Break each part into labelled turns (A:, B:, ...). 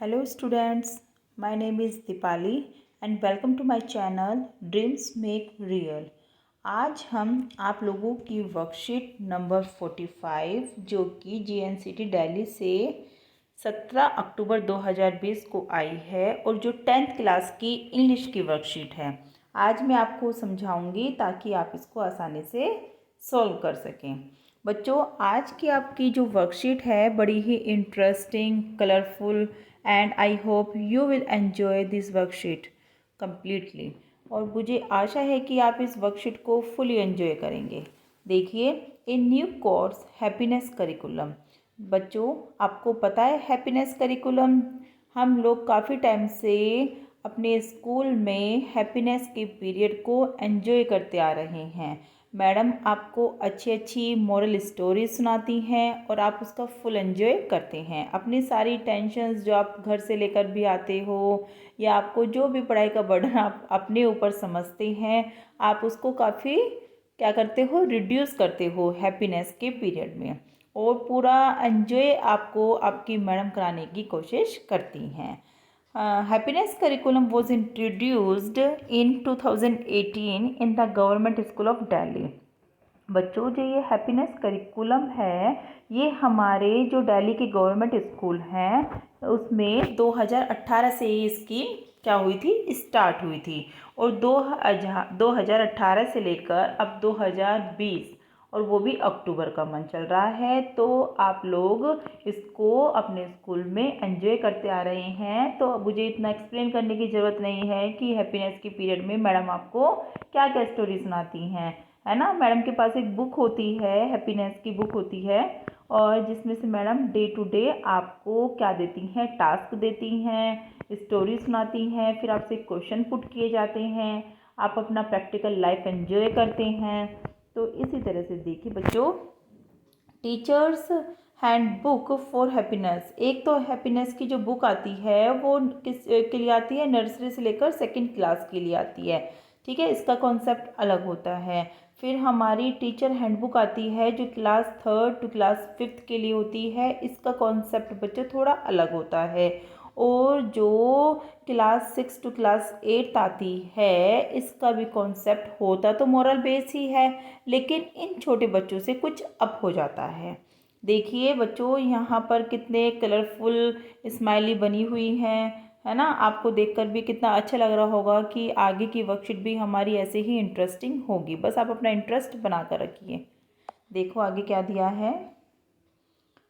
A: Hello students, my name is Dipali and welcome to my channel Dreams Make Real। आज हम आप लोगों की वर्कशीट नंबर 45 जो कि जीएनसीटी दिल्ली से 17 अक्टूबर 2020 को आई है और जो 10th क्लास की इंग्लिश की वर्कशीट है, आज मैं आपको समझाऊंगी ताकि आप इसको आसानी से सॉल्व कर सकें। बच्चों, आज की आपकी जो वर्कशीट है बड़ी ही interesting, colourful and I hope you will enjoy this worksheet completely. और मुझे आशा है कि आप इस वर्कशीट को फुली एंजॉय करेंगे। देखिए, a new course happiness curriculum. बच्चों, आपको पता है हैप्पीनेस करिकुलम हम लोग काफ़ी टाइम से अपने स्कूल में हैप्पीनेस के पीरियड को एंजॉय करते आ रहे हैं। मैडम आपको अच्छी अच्छी मोरल स्टोरी सुनाती हैं और आप उसका फुल एंजॉय करते हैं। अपनी सारी टेंशन्स जो आप घर से लेकर भी आते हो या आपको जो भी पढ़ाई का बर्डन आप अपने ऊपर समझते हैं, आप उसको काफ़ी क्या करते हो, रिड्यूस करते हो हैप्पीनेस के पीरियड में, और पूरा एंजॉय आपको आपकी मैडम कराने की कोशिश करती हैं। Happiness curriculum was introduced in 2018 in the Government School of Delhi। बच्चों, जो ये हैप्पीनेस करिकुलम है, ये हमारे जो दिल्ली के गवर्नमेंट स्कूल हैं उसमें 2018 से ये स्कीम क्या हुई थी, स्टार्ट हुई थी। और 2018 से लेकर अब 2020 और वो भी अक्टूबर का मंथ चल रहा है, तो आप लोग इसको अपने स्कूल में एंजॉय करते आ रहे हैं। तो मुझे इतना एक्सप्लेन करने की ज़रूरत नहीं है कि हैप्पीनेस के पीरियड में मैडम आपको क्या क्या स्टोरी सुनाती हैं, है ना। मैडम के पास एक बुक होती है, हैप्पीनेस की बुक होती है, और जिसमें से मैडम डे टू डे आपको क्या देती हैं, टास्क देती हैं, स्टोरी सुनाती हैं, फिर आपसे क्वेश्चन पुट किए जाते हैं, आप अपना प्रैक्टिकल लाइफ एंजॉय करते हैं। तो इसी तरह से देखिए बच्चों, टीचर्स हैंडबुक फॉर हैप्पीनेस। एक तो हैप्पीनेस की जो बुक आती है वो किस के लिए आती है, नर्सरी से लेकर 2nd क्लास के लिए आती है, ठीक है। इसका कॉन्सेप्ट अलग होता है। फिर हमारी टीचर हैंडबुक आती है जो class 3rd to class 5th के लिए होती है। इसका कॉन्सेप्ट बच्चों थोड़ा अलग होता है। और जो क्लास 6 टू क्लास 8th आती है, इसका भी कॉन्सेप्ट होता तो मोरल बेस ही है, लेकिन इन छोटे बच्चों से कुछ अप हो जाता है। देखिए बच्चों, यहाँ पर कितने कलरफुल स्माइली बनी हुई हैं, है ना। आपको देखकर भी कितना अच्छा लग रहा होगा कि आगे की वर्कशीट भी हमारी ऐसे ही इंटरेस्टिंग होगी। बस आप अपना इंटरेस्ट बना कर रखिए। देखो आगे क्या दिया है।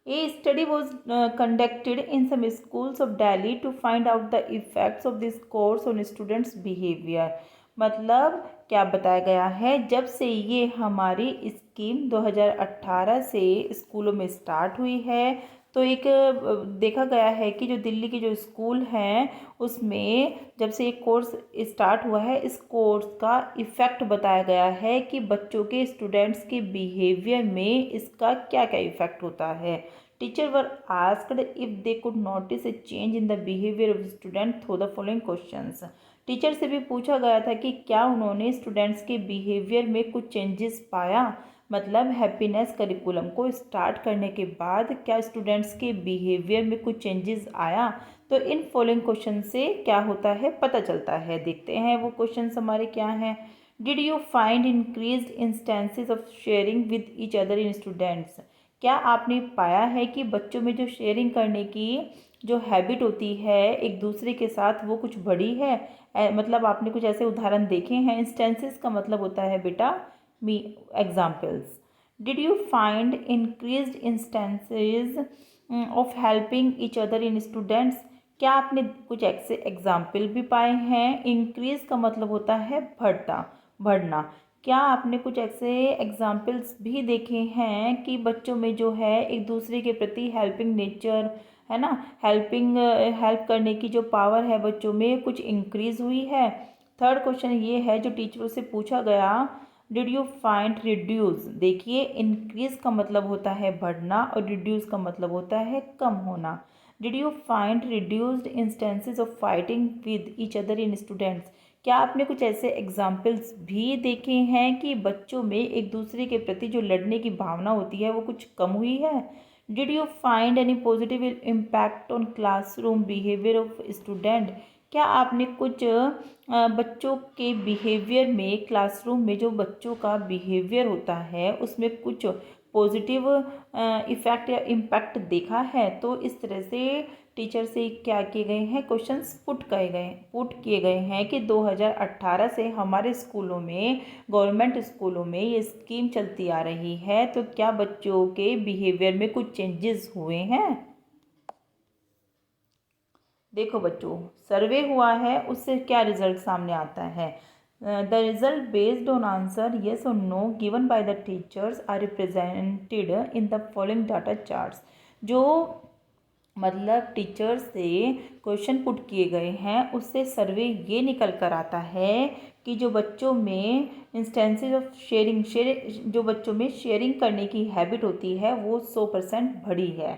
A: A study was conducted in some schools of Delhi to find out the effects of this course on students' behavior। मतलब क्या बताया गया है, जब से ये हमारी स्कीम 2018 से स्कूलों में स्टार्ट हुई है, तो एक देखा गया है कि जो दिल्ली के जो स्कूल हैं उसमें जब से ये कोर्स स्टार्ट हुआ है, इस कोर्स का इफ़ेक्ट बताया गया है कि बच्चों के, स्टूडेंट्स के बिहेवियर में इसका क्या क्या इफ़ेक्ट होता है। Teacher were asked if they could notice A change in the behaviour of student through the following questions. Teacher से भी पूछा गया था कि क्या उन्होंने स्टूडेंट्स के बिहेवियर में कुछ चेंजेस पाया। मतलब हैप्पीनेस करिकुलम को स्टार्ट करने के बाद क्या स्टूडेंट्स के बिहेवियर में कुछ चेंजेस आया। तो इन फॉलोइंग क्वेश्चन से क्या होता है पता चलता है। देखते हैं वो क्वेश्चन हमारे क्या हैं। Did you find increased instances of sharing with each other in students. क्या आपने पाया है कि बच्चों में जो शेयरिंग करने की जो हैबिट होती है एक दूसरे के साथ, वो कुछ बढ़ी है। मतलब आपने कुछ ऐसे उदाहरण देखे हैं। इंस्टेंसेस का मतलब होता है बेटा me examples. Did you find increased instances of helping each other in students. क्या आपने कुछ ऐसे एग्जाम्पल भी पाए हैं। इंक्रीज का मतलब होता है बढ़ना। क्या आपने कुछ ऐसे एग्जाम्पल्स भी देखे हैं कि बच्चों में जो है एक दूसरे के प्रति हेल्पिंग नेचर, है ना, हेल्प करने की जो पावर है बच्चों में कुछ इंक्रीज हुई है। थर्ड क्वेश्चन ये है जो टीचरों से पूछा गया, डिड यू फाइंड रिड्यूस। देखिए, इंक्रीज का मतलब होता है बढ़ना और रिड्यूस का मतलब होता है कम होना। Did you find reduced instances of fighting with each other in students. क्या आपने कुछ ऐसे एग्जाम्पल्स भी देखे हैं कि बच्चों में एक दूसरे के प्रति जो लड़ने की भावना होती है वो कुछ कम हुई है। Did you find any positive impact on classroom behaviour of student? क्या आपने कुछ बच्चों के बिहेवियर में, क्लासरूम में जो बच्चों का बिहेवियर होता है उसमें कुछ पॉजिटिव इफ़ेक्ट या इम्पैक्ट देखा है? तो इस तरह से टीचर से क्या किए गए हैं, क्वेश्चंस पुट किए गए हैं कि 2018 से हमारे स्कूलों में, गवर्नमेंट स्कूलों में ये स्कीम चलती आ रही है, तो क्या बच्चों के बिहेवियर में कुछ चेंजेस हुए हैं? देखो बच्चों, सर्वे हुआ है, उससे क्या रिजल्ट सामने आता है? The result based on answer yes और no given by the teachers are represented in the following data charts. जो मतलब टीचर से क्वेश्चन पुट किए गए हैं, उससे सर्वे ये निकल कर आता है कि जो बच्चों में इंस्टेंसेस ऑफ शेयरिंग जो बच्चों में शेयरिंग करने की हैबिट होती है वो 100% बढ़ी है,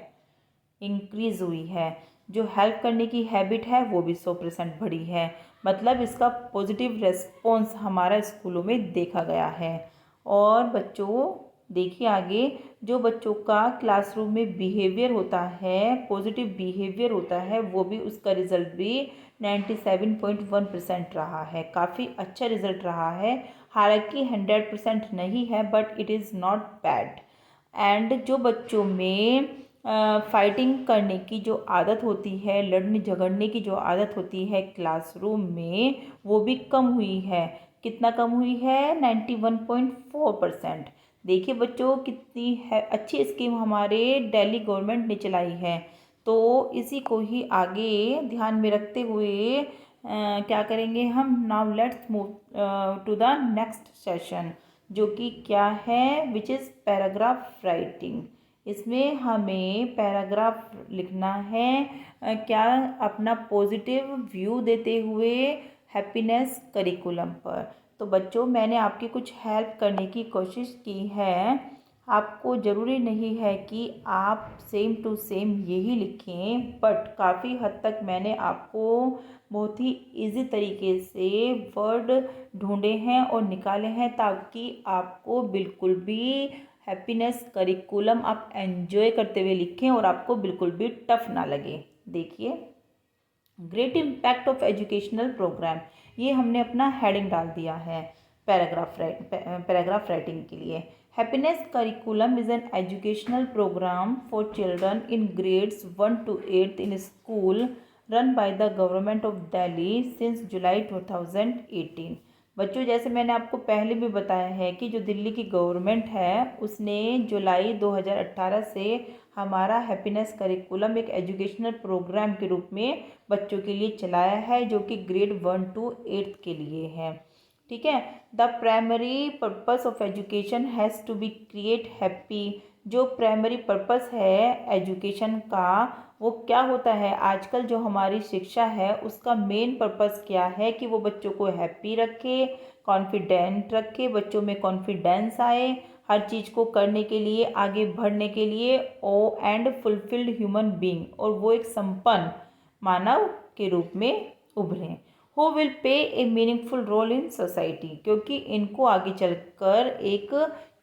A: इंक्रीज़ हुई है। जो हेल्प करने की हैबिट है वो भी 100% बढ़ी है। मतलब इसका पॉजिटिव रेस्पॉन्स हमारा स्कूलों में देखा गया है। और बच्चों देखिए आगे, जो बच्चों का क्लासरूम में बिहेवियर होता है, पॉजिटिव बिहेवियर होता है, वो भी उसका रिज़ल्ट भी 97.1% रहा है। काफ़ी अच्छा रिज़ल्ट रहा है। हालांकि 100% नहीं है, but it is not bad. And जो बच्चों में फाइटिंग करने की जो आदत होती है, लड़ने झगड़ने की जो आदत होती है क्लासरूम में, वो भी कम हुई है। कितना कम हुई है? 91.4%। देखिए बच्चों, कितनी है अच्छी स्कीम हमारे दिल्ली गवर्नमेंट ने चलाई है। तो इसी को ही आगे ध्यान में रखते हुए क्या करेंगे हम? Now let's move to the next session, जो कि क्या है, विच इज़ पैराग्राफ राइटिंग। इसमें हमें पैराग्राफ लिखना है, क्या, अपना पॉजिटिव व्यू देते हुए हैप्पीनेस करिकुलम पर। तो बच्चों, मैंने आपकी कुछ हेल्प करने की कोशिश की है। आपको ज़रूरी नहीं है कि आप सेम टू सेम यही लिखें, बट काफ़ी हद तक मैंने आपको बहुत ही इजी तरीके से वर्ड ढूंढे हैं और निकाले हैं, ताकि आपको बिल्कुल भी हैप्पीनेस करिकुलम आप एंजॉय करते हुए लिखें और आपको बिल्कुल भी टफ ना लगे। देखिए, great impact of educational program, ये हमने अपना हेडिंग डाल दिया है पैराग्राफ राइटिंग के लिए। Happiness curriculum is an educational program for children in grades 1 to 8 in school run by the government of Delhi since July 2018। बच्चों, जैसे मैंने आपको पहले भी बताया है कि जो दिल्ली की गवर्नमेंट है, उसने जुलाई 2018 से हमारा हैप्पीनेस करिकुलम एक एजुकेशनल प्रोग्राम के रूप में बच्चों के लिए चलाया है, जो कि ग्रेड 1 to 8 के लिए है। ठीक है। The primary purpose of education has to be create happy. जो प्राइमरी पर्पस है एजुकेशन का, वो क्या होता है? आजकल जो हमारी शिक्षा है उसका मेन पर्पस क्या है कि वो बच्चों को हैप्पी रखे, कॉन्फिडेंट रखे, बच्चों में कॉन्फिडेंस आए हर चीज़ को करने के लिए, आगे बढ़ने के लिए, ओ एंड फुलफिल्ड ह्यूमन बीइंग, और वो एक संपन्न मानव के रूप में उभरें। Who will play a meaningful role in society, क्योंकि इनको आगे चलकर एक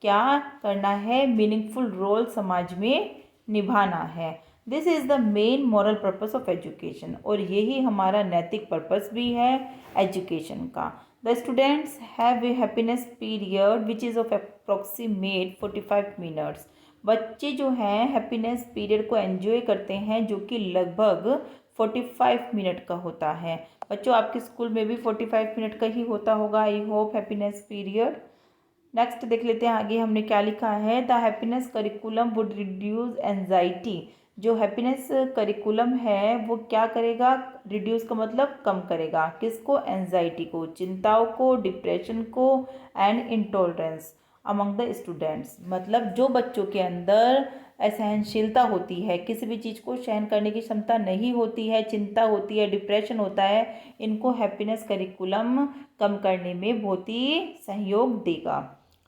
A: क्या करना है? मीनिंगफुल रोल समाज में निभाना है। This is the main moral purpose of education, और यही हमारा नैतिक पर्पस भी है एजुकेशन का। The students have a happiness period which is of approximate 45 minutes. बच्चे जो हैं हैप्पीनेस पीरियड को एंजॉय करते हैं, जो कि लगभग 45 मिनट का होता है। बच्चों, आपके स्कूल में भी 45 मिनट का ही होता होगा, I hope, happiness period. Next देख लेते हैं आगे हमने क्या लिखा है। The happiness curriculum would reduce anxiety. जो हैप्पीनेस करिकुलम है वो क्या करेगा? रिड्यूस का मतलब कम करेगा। किसको? एंजाइटी को, चिंताओं को, डिप्रेशन को, and intolerance among the students. मतलब जो बच्चों के अंदर असहनशीलता होती है, किसी भी चीज़ को सहन करने की क्षमता नहीं होती है, चिंता होती है, डिप्रेशन होता है, इनको हैप्पीनेस करिकुलम कम करने में बहुत ही सहयोग देगा।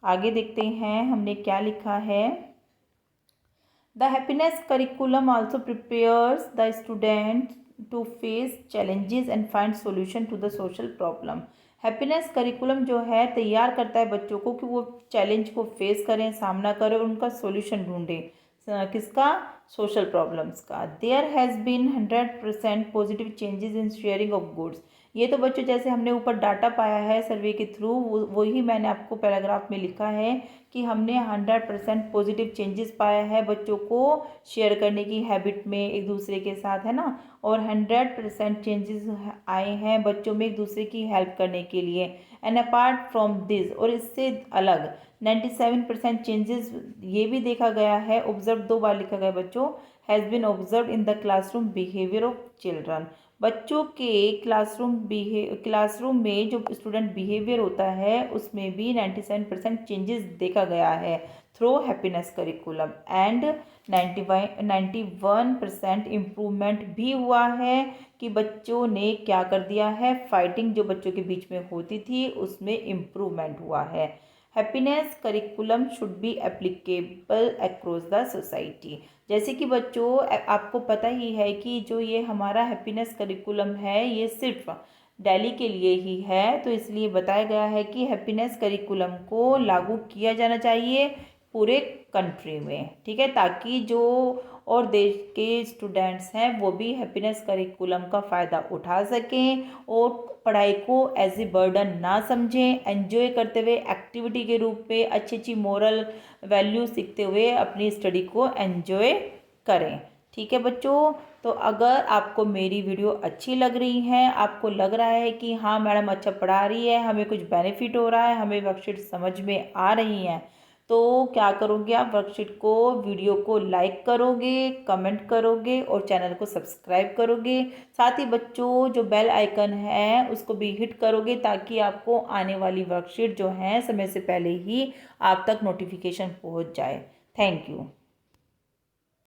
A: आगे देखते हैं हमने क्या लिखा है। The happiness curriculum also prepares the student to face challenges and find solution to the social problem. Happiness curriculum जो है तैयार करता है बच्चों को कि वो चैलेंज को फेस करें, सामना करें और उनका सॉल्यूशन ढूंढें। किसका, सोशल प्रॉब्लम्स का। There has been 100% positive changes in sharing of goods. ये तो बच्चों जैसे हमने ऊपर डाटा पाया है सर्वे के थ्रू, वही मैंने आपको पैराग्राफ में लिखा है कि हमने 100% पॉजिटिव चेंजेस पाया है बच्चों को शेयर करने की हैबिट में एक दूसरे के साथ, है ना। और 100% चेंजेस आए हैं बच्चों में एक दूसरे की हेल्प करने के लिए। एंड अपार्ट फ्रॉम दिस, और इससे अलग 97% चेंजेस ये भी देखा गया है, ऑब्जर्व 2 बार लिखा गया बच्चों, has been observe in the classroom behaviour of children. बच्चों के क्लासरूम में जो स्टूडेंट बिहेवियर होता है उसमें भी 97% चेंजेस देखा गया है through happiness curriculum. And 91% improvement भी हुआ है कि बच्चों ने क्या कर दिया है, फाइटिंग जो बच्चों के बीच में होती थी उसमें इम्प्रूवमेंट हुआ है। Happiness curriculum should be applicable across the society. जैसे कि बच्चों आपको पता ही है कि जो ये हमारा हैप्पीनेस करिकुलम है ये सिर्फ दिल्ली के लिए ही है, तो इसलिए बताया गया है कि हैप्पीनेस करिकुलम को लागू किया जाना चाहिए पूरे कंट्री में, ठीक है, ताकि जो और देश के स्टूडेंट्स हैं वो भी हैप्पीनेस करिकुलम का फ़ायदा उठा सकें और पढ़ाई को एज ए बर्डन ना समझें, एंजॉय करते हुए एक्टिविटी के रूप में अच्छी अच्छी मोरल वैल्यू सीखते हुए अपनी स्टडी को एंजॉय करें। ठीक है बच्चों, तो अगर आपको मेरी वीडियो अच्छी लग रही है, आपको लग रहा है कि हाँ मैडम अच्छा पढ़ा रही है, हमें कुछ बेनिफिट हो रहा है, हमें वर्कशीट समझ में आ रही हैं, तो क्या करोगे आप, वर्कशीट को, वीडियो को लाइक करोगे, कमेंट करोगे और चैनल को सब्सक्राइब करोगे। साथ ही बच्चों जो बेल आइकन है उसको भी हिट करोगे ताकि आपको आने वाली वर्कशीट जो है समय से पहले ही आप तक नोटिफिकेशन पहुंच जाए। Thank you.